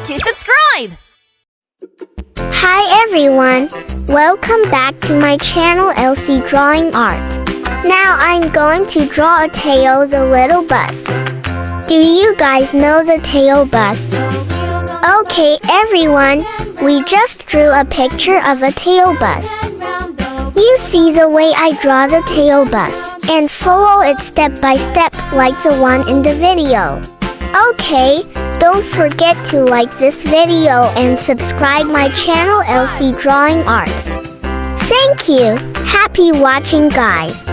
to subscribe! Hi everyone! Welcome back to my channel LC Drawing Art. Now I'm going to draw a tail the little bus. Do you guys know the tail bus? Okay everyone, we just drew a picture of a tail bus. You see the way I draw the tail bus and follow it step by step like the one in the video. Okay, don't forget to like this video and subscribe my channel LC Drawing Art. Thank you. Happy watching guys.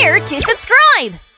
here to subscribe!